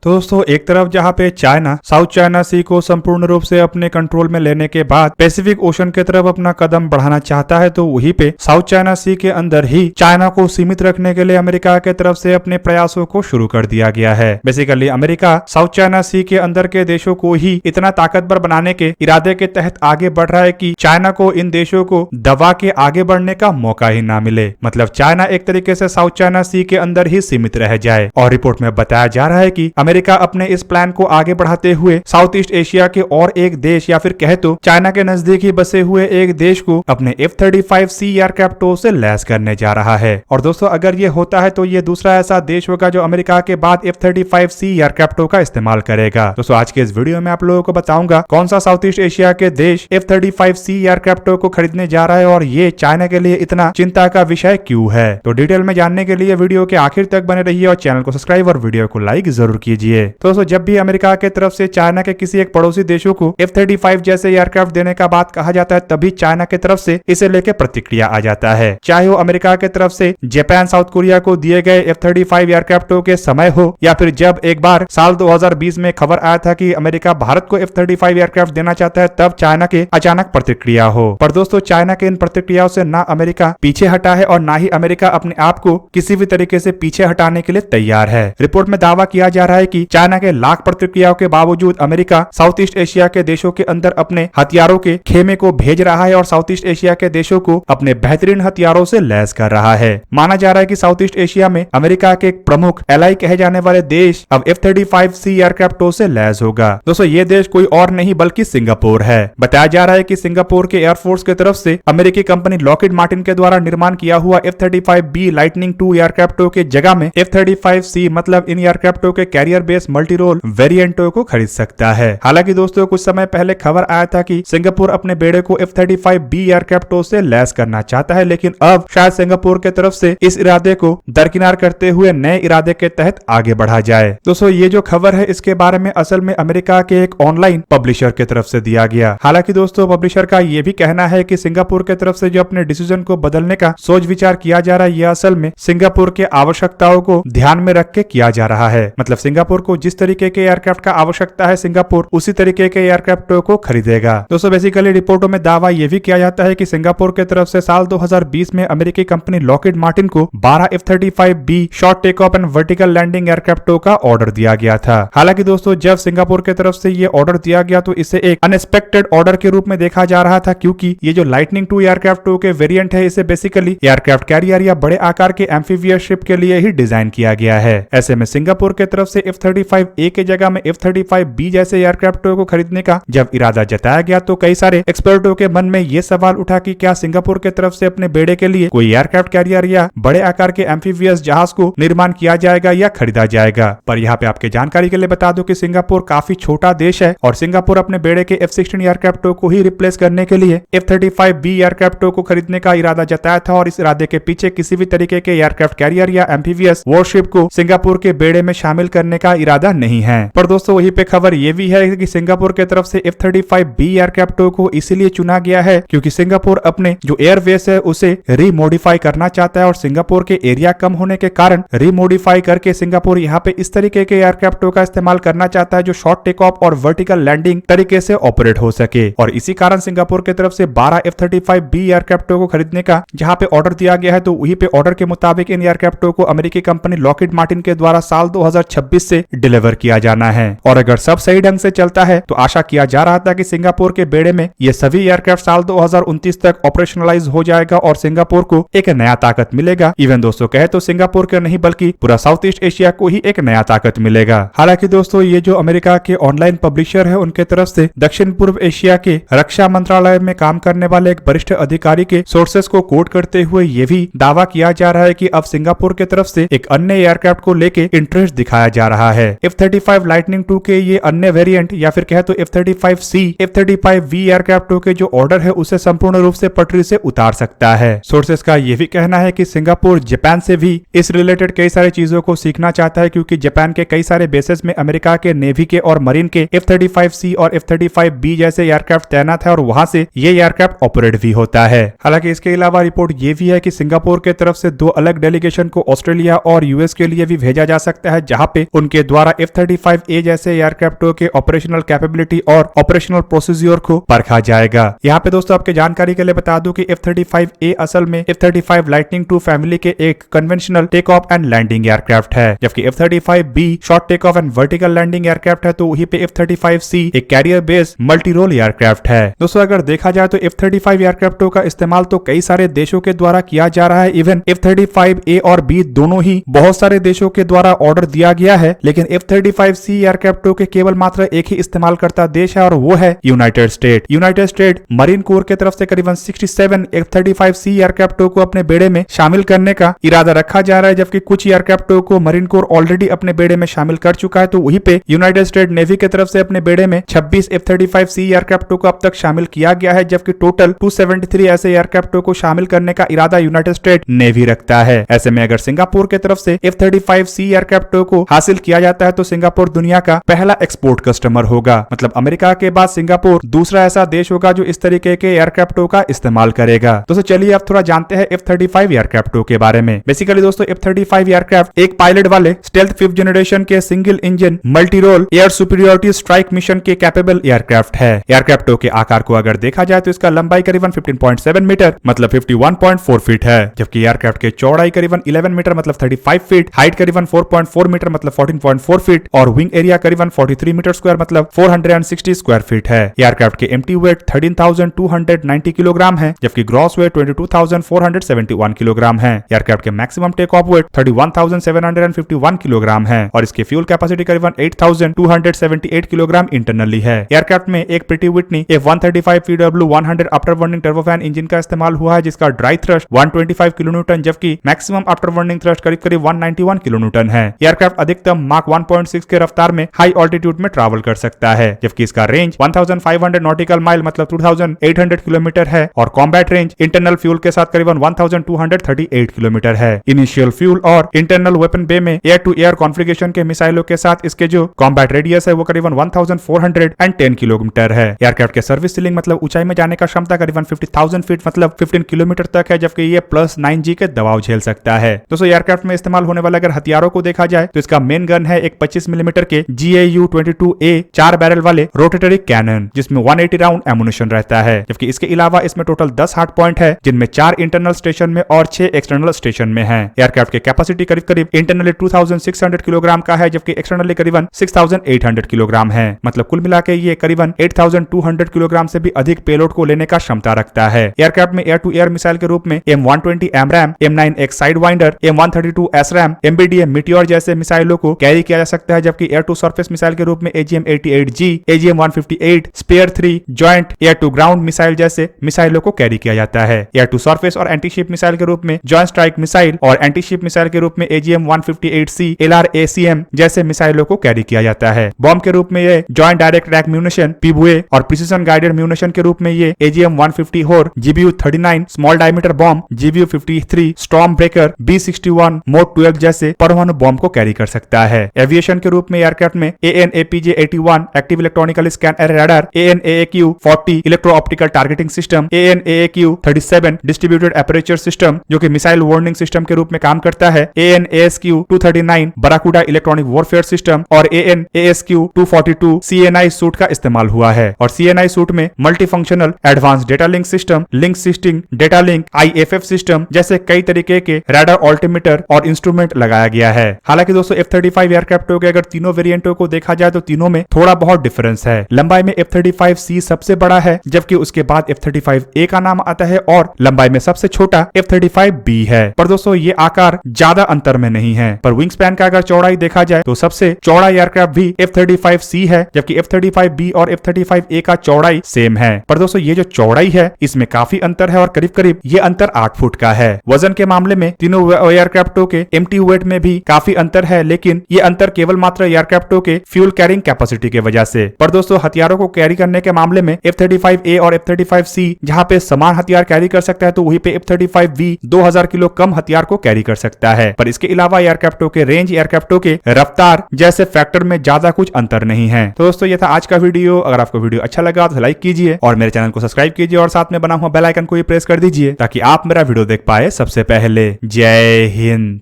तो दोस्तों एक तरफ जहां पे चाइना साउथ चाइना सी को संपूर्ण रूप से अपने कंट्रोल में लेने के बाद पैसिफिक ओशन की तरफ अपना कदम बढ़ाना चाहता है, तो वहीं पे साउथ चाइना सी के अंदर ही चाइना को सीमित रखने के लिए अमेरिका के तरफ से अपने प्रयासों को शुरू कर दिया गया है। बेसिकली अमेरिका साउथ चाइना सी के अंदर के देशों को ही इतना ताकतवर बनाने के इरादे के तहत आगे बढ़ रहा है कि चाइना को इन देशों को दबा के आगे बढ़ने का मौका ही ना मिले। मतलब चाइना एक तरीके से साउथ चाइना सी के अंदर ही सीमित रह जाए। और रिपोर्ट में बताया जा रहा है कि अमेरिका अपने इस प्लान को आगे बढ़ाते हुए साउथ ईस्ट एशिया के और एक देश या फिर कहे तो चाइना के नजदीक ही बसे हुए एक देश को अपने F-35C एयरक्राफ्ट से लैस करने जा रहा है। और दोस्तों अगर ये होता है तो ये दूसरा ऐसा देश होगा जो अमेरिका के बाद F-35C एयरक्राफ्ट का इस्तेमाल करेगा। दोस्तों आज के इस वीडियो में आप लोगों को बताऊंगा कौन सा साउथ ईस्ट एशिया के देश F-35C एयरक्राफ्ट को खरीदने जा रहा है और ये चाइना के लिए इतना चिंता का विषय क्यों है। तो डिटेल में जानने के लिए वीडियो के आखिर तक बने रहिए और चैनल को सब्सक्राइब और वीडियो को लाइक जरूर कीजिए। तो दोस्तों जब भी अमेरिका के तरफ से चाइना के किसी एक पड़ोसी देशों को F-35 जैसे एयरक्राफ्ट देने का बात कहा जाता है, तभी चाइना की तरफ से इसे लेकर प्रतिक्रिया आ जाता है। चाहे वो अमेरिका के तरफ से जापान साउथ कोरिया को दिए गए F-35 एयरक्राफ्टों के समय हो या फिर जब एक बार साल 2020 में खबर आया था कि अमेरिका भारत को F-35 एयरक्राफ्ट देना चाहता है, तब चाइना के अचानक प्रतिक्रिया हो। पर दोस्तों चाइना के इन प्रतिक्रियाओं से ना अमेरिका पीछे हटा है और ना ही अमेरिका अपने आप को किसी भी तरीके से पीछे हटाने के लिए तैयार है। रिपोर्ट में दावा किया जा रहा है कि चाइना के लाख प्रतिक्रियाओं के बावजूद अमेरिका साउथ ईस्ट एशिया के देशों के अंदर अपने हथियारों के खेमे को भेज रहा है और साउथ ईस्ट एशिया के देशों को अपने बेहतरीन हथियारों से लैस कर रहा है। माना जा रहा है कि साउथ ईस्ट एशिया में अमेरिका के एक प्रमुख एलाई कहे जाने वाले देश अब F-35C एयरक्राफ्टों से लैस होगा। दोस्तों ये देश कोई और नहीं बल्कि सिंगापुर है। बताया जा रहा है कि सिंगापुर के एयरफोर्स की तरफ से अमेरिकी कंपनी लॉकहीड मार्टिन के द्वारा निर्माण किया हुआ F-35B लाइटनिंग 2 एयरक्राफ्टों के जगह में F-35C मतलब इन एयरक्राफ्टों के कैरियर बेस मल्टी रोल वेरिएंटों को खरीद सकता है। हालांकि दोस्तों कुछ समय पहले खबर आया था कि सिंगापुर अपने बेड़े को F-35B एयरक्राफ्टों से लैस करना चाहता है, लेकिन अब शायद सिंगापुर के तरफ से इस इरादे को दरकिनार करते हुए नए इरादे के तहत आगे बढ़ा जाए। दोस्तों ये जो खबर है इसके बारे में असल में अमेरिका के एक ऑनलाइन पब्लिशर की तरफ से दिया गया। हालांकि दोस्तों पब्लिशर का ये भी कहना है कि सिंगापुर के तरफ से जो अपने डिसीजन को बदलने का सोच विचार किया जा रहा है, यह असल में सिंगापुर के आवश्यकताओं को ध्यान में रख के किया जा रहा है। मतलब सिंगापुर को जिस तरीके के एयरक्राफ्ट का आवश्यकता है, सिंगापुर उसी तरीके के एयरक्राफ्टों को खरीदेगा। दोस्तों बेसिकली रिपोर्टों में दावा यह भी किया जाता है कि सिंगापुर के तरफ से साल 2020 में अमेरिकी कंपनी लॉकहीड मार्टिन को 12 F-35B short take off and vertical landing एयरक्राफ्टों का ऑर्डर दिया गया था। हालांकि दोस्तों जब सिंगापुर के तरफ से ये ऑर्डर दिया गया तो इसे एक अनएक्सपेक्टेड ऑर्डर के रूप में देखा जा रहा था, क्योंकि ये जो लाइटनिंग 2 एयरक्राफ्टों के वेरिएंट है, इसे बेसिकली एयरक्राफ्ट कैरियर या बड़े आकार के एम्फीबियस शिप के लिए ही डिजाइन किया गया है। ऐसे में सिंगापुर के तरफ से F-35A के जगह में F-35B जैसे एयरक्राफ्टों को खरीदने का जब इरादा जताया गया तो कई सारे एक्सपर्टों के मन में यह सवाल उठा कि क्या सिंगापुर के तरफ से अपने बेड़े के लिए कोई एयरक्राफ्ट कैरियर या बड़े आकार के एम्फीबियस जहाज को निर्माण किया जाएगा या खरीदा जाएगा। पर यहाँ पे आपके जानकारी के लिए बता दो कि सिंगापुर काफी छोटा देश है और सिंगापुर अपने बेड़े के F-16 एयरक्राफ्टों को ही रिप्लेस करने के लिए F-35B एयरक्राफ्टों को खरीदने का इरादा जताया था और इस इरादे के पीछे किसी भी तरीके के एयरक्राफ्ट कैरियर या एम्फीबियस वॉरशिप को सिंगापुर के बेड़े में शामिल करने का इरादा नहीं है। पर दोस्तों वहीं पे खबर ये भी है कि सिंगापुर के तरफ से F-35B एयरक्राफ्टों को इसीलिए चुना गया है क्योंकि सिंगापुर अपने जो एयरवेस है उसे रीमोडिफाई करना चाहता है और सिंगापुर के एरिया कम होने के कारण रीमोडिफाई करके सिंगापुर यहाँ पे इस तरीके के एयरक्राफ्टों का इस्तेमाल करना चाहता है जो शॉर्ट टेक ऑफ और वर्टिकल लैंडिंग तरीके से ऑपरेट हो सके। और इसी कारण सिंगापुर की तरफ से 12 F-35B एयरक्राफ्टों को खरीदने का जहाँ पे ऑर्डर दिया गया है, तो वहीं पे ऑर्डर के मुताबिक इन एयरक्राफ्टों को अमेरिकी कंपनी लॉकहीड मार्टिन के द्वारा साल 2026 से डिलीवर किया जाना है। और अगर सब सही ढंग से चलता है तो आशा किया जा रहा था कि सिंगापुर के बेड़े में ये सभी एयरक्राफ्ट साल 2029 तक ऑपरेशनलाइज हो जाएगा और सिंगापुर को एक नया ताकत मिलेगा। इवन दोस्तों कहे तो सिंगापुर के नहीं बल्कि पूरा साउथ ईस्ट एशिया को ही एक नया ताकत मिलेगा। हालांकि दोस्तों ये जो अमेरिका के ऑनलाइन पब्लिशर है उनके तरफ से दक्षिण पूर्व एशिया के रक्षा मंत्रालय में काम करने वाले एक वरिष्ठ अधिकारी के सोर्सेस को कोट करते हुए ये भी दावा किया जा रहा है कि अब सिंगापुर के तरफ से एक अन्य एयरक्राफ्ट को लेके इंटरेस्ट दिखाया जा रहा है। F-35 लाइटनिंग 2 के ये अन्य वेरिएंट या फिर कहे तो F-35C F-35V एयरक्राफ्टों के जो ऑर्डर है उसे संपूर्ण रूप से पटरी से उतार सकता है। सोर्सेस का ये भी कहना है कि सिंगापुर जापान से भी इस रिलेटेड कई सारी चीजों को सीखना चाहता है, क्योंकि जापान के कई सारे बेसेस में अमेरिका के नेवी के और मरीन के F-35C और F-35B जैसे एयरक्राफ्ट तैनात है और वहां से ये एयरक्राफ्ट ऑपरेट भी होता है। हालांकि इसके अलावा रिपोर्ट ये भी है कि सिंगापुर के तरफ से 2 अलग डेलीगेशन को ऑस्ट्रेलिया और यूएस के लिए भी भेजा जा सकता है, जहां पे उनके जिनके द्वारा F-35A जैसे एयरक्राफ्टों के ऑपरेशनल कैपेबिलिटी और ऑपरेशनल प्रोसीजर को परखा जाएगा। यहाँ पे दोस्तों आपके जानकारी के लिए बता दूं कि F-35A असल में F-35 लाइटनिंग II फैमिली के एक conventional take off and landing aircraft है, जबकि F-35B short take off and vertical landing aircraft है, तो वहीं पे F-35C एक carrier based multi role aircraft है। दोस्तों अगर देखा जाए तो F-35 एयरक्राफ्टों का इस्तेमाल तो कई सारे देशों के द्वारा किया जा रहा है। इवन F-35A और B दोनों ही बहुत सारे देशों के द्वारा ऑर्डर दिया गया है, लेकिन F-35C एयरक्राफ्टों के केवल मात्र एक ही इस्तेमाल करता देश है और वो है United state. United state marine core के तरफ से करीबन 67 F-35C एयरक्राफ्टों को अपने बेड़े में शामिल करने का इरादा रखा जा रहा है, जबकि कुछ एयरक्राफ्टों को मरीन कोर ऑलरेडी अपने बेड़े में शामिल कर चुका है। तो वहीं पे यूनाइटेड स्टेट नेवी की तरफ से अपने बेड़े में 26 F-35C एयरक्राफ्टों को अब तक शामिल किया गया है, जबकि टोटल 273 ऐसे एयरक्राफ्टों को शामिल करने का इरादा यूनाइटेड स्टेट नेवी रखता है। ऐसे में अगर सिंगापुर की तरफ से F-35C एयरक्राफ्टों को हासिल किया जाता है तो सिंगापुर दुनिया का पहला एक्सपोर्ट कस्टमर होगा। मतलब अमेरिका के बाद सिंगापुर दूसरा ऐसा देश होगा जो इस तरीके के एयरक्राफ्टों का इस्तेमाल करेगा। दोस्तों चलिए अब थोड़ा जानते हैं F-35 एयरक्राफ्टों के बारे में। बेसिकली दोस्तों F-35 एयरक्राफ्ट एक पायलट वाले स्टेल्थ 5th जनरेशन के single engine multi role air superiority strike mission के कैपेबल एयरक्राफ्ट है। एयरक्राफ्टों के आकार को अगर देखा जाए तो इसका लंबाई करीबन 15.7 मीटर मतलब 51.4 फीट है, जबकि एयरक्राफ्ट की चौड़ाई करीबन 11 मीटर मतलब 35 फीट, हाइट करीबन 4.4 मीटर मतलब 14.4 फीट और विंग एरिया करीबन 43 मीटर स्क्वायर मतलब 460 स्क्वायर फीट है। एयरक्राफ्ट के एम्प्टी वेट 13,290 किलोग्राम है, जबकि ग्रॉस वेट 22,471 किलोग्राम है। एयरक्राफ्ट के maximum take off weight 31,751 kilogram है और इसकी फ्यूल कैपेसिटी करीबन 8,278 किलोग्राम इंटरनली है। एयरक्राफ्ट में एक pretty Whitney F-135 PW100 after burning turbofan engine का इस्तेमाल हुआ है, जिसका ड्राई थ्रस्ट 125 किलोन्यूटन जबकि मैक्सिमम आफ्टर बर्निंग थ्रस्ट करीब 191 किलोन्यूटन है। एयरक्राफ्ट अधिकतम माक 1.6 के रफ्तार में हाई ऑल्टीट्यूड में ट्रैवल कर सकता है, जबकि इसका रेंज 1500 नॉटिकल माइल मतलब 2800 किलोमीटर है और कॉम्बैट रेंज इंटरनल फ्यूल के साथ करीबन 1238 किलोमीटर है। इनिशियल फ्यूल और इंटरनल वेपन बे में एयर टू एयर कॉन्फ़िगरेशन के मिसाइलों के साथ इसके जो कॉम्बैट रेडियस है वो करीबन 1410 किलोमीटर है। एयरक्राफ्ट के सर्विस सीलिंग मतलब ऊंचाई में जाने का क्षमता करीबन 50,000 फीट मतलब 15 किलोमीटर तक है, जबकि ये +9G के दबाव झेल सकता है। दोस्तों एयरक्राफ्ट में इस्तेमाल होने वाले अगर हथियारों को देखा जाए तो इसका मेन गन है एक 25 मिलीमीटर के GAU-22A 4 बैरल वाले रोटेटरी कैनन, जिसमें 180 राउंड एमुनेशन रहता है, जबकि इसके अलावा इसमें टोटल 10 हार्ड पॉइंट है, जिनमें 4 इंटरनल स्टेशन में और 6 एक्सटर्नल स्टेशन में है। एयरक्राफ्ट की कैपेसिटी करीब इंटरनली 2600 किलोग्राम का है, जबकि एक्सटर्नली करीबन 6800 किलोग्राम है। मतलब कुल मिलाकर ये करीबन 8200 किलोग्राम से भी अधिक पेलोड को लेने का क्षमता रखता है। एयरक्राफ्ट में एयर टू एयर मिसाइल के रूप में M120 AMRAAM, M9X साइडवाइंडर, M132 SRAM, MBDA meteor जैसे मिसाइलों को कैरी किया जा सकता है, जबकि एयर टू सरफेस मिसाइल के रूप में AGM-88G, AGM-158, spear 3, joint air to ground missile जैसे मिसाइलों को कैरी किया जाता है। एयर टू सरफेस और एंटी शिप मिसाइल के रूप में जॉइंट स्ट्राइक मिसाइल और एंटी शिप मिसाइल के रूप में AGM-158C, LRACM जैसे मिसाइलों को कैरी किया जाता है। बॉम्ब के रूप में ये joint direct attack munition PBUA और प्रिसिजन गाइडेड म्यूनिशन के रूप में ये AGM-150 होर, GBU-39 small diameter bomb, GBU-53 storm breaker, B-61 mode 12 जैसे परमाणु बॉम्ब को कैरी कर सकता है। एविएशन के रूप में एयरक्राफ्ट में AN/APJ-81 active electronical scan air radar, AN/AAQ-40 electro optical targeting system, AN/AAQ-37 distributed aperture system जो कि मिसाइल वार्निंग सिस्टम के रूप में काम करता है, AN/ASQ-239 बराकुडा इलेक्ट्रॉनिक वॉरफेयर सिस्टम और AN/ASQ-242 CNI सूट का इस्तेमाल हुआ है। और CNI सूट में multi functional advance data link system, link system, data link, IFF system जैसे कई तरीके के रडार ऑल्टीमीटर और इंस्ट्रूमेंट लगाया गया है। हालांकि दोस्तों F-35 एयरक्राफ्टों के अगर तीनों वेरिएंटों को देखा जाए तो तीनों में थोड़ा बहुत डिफरेंस है। लंबाई में F-35C सबसे बड़ा है, जबकि उसके बाद F-35A का नाम आता है और लंबाई में सबसे छोटा F-35B है। पर दोस्तों ये आकार ज्यादा अंतर में नहीं है। पर विंग स्पैन का अगर चौड़ाई देखा जाए तो सबसे चौड़ा एयरक्राफ्ट भी F-35C है, जबकि F-35B और F-35A का चौड़ाई सेम है। पर दोस्तों ये जो चौड़ाई है इसमें काफी अंतर है और करीब करीब ये अंतर 8 फुट का है। वजन के मामले में तीनों एयरक्राफ्टों के एम्प्टी वेट में भी काफी अंतर है, लेकिन ये अंतर केवल मात्र एयरक्राफ्टों के फ्यूल कैरिंग कैपेसिटी के वजह से। पर दोस्तों हथियारों को कैरी करने के मामले में F-35A और F-35C जहां पे समान हथियार कैरी कर सकता है तो वहीं पे F-35B 2000 किलो कम हथियार को कैरी कर सकता है। पर इसके अलावा एयरक्राफ्टों के रेंज, एयरक्राफ्टों के रफ्तार जैसे फैक्टर में ज्यादा कुछ अंतर नहीं है। तो दोस्तों ये था आज का वीडियो। अगर आपको वीडियो अच्छा लगा तो लाइक कीजिए और मेरे चैनल को सब्सक्राइब कीजिए और साथ में बना हुआ बेल आइकन को भी प्रेस कर दीजिए ताकि आप मेरा वीडियो देख पाए सबसे पहले। जय हिंद।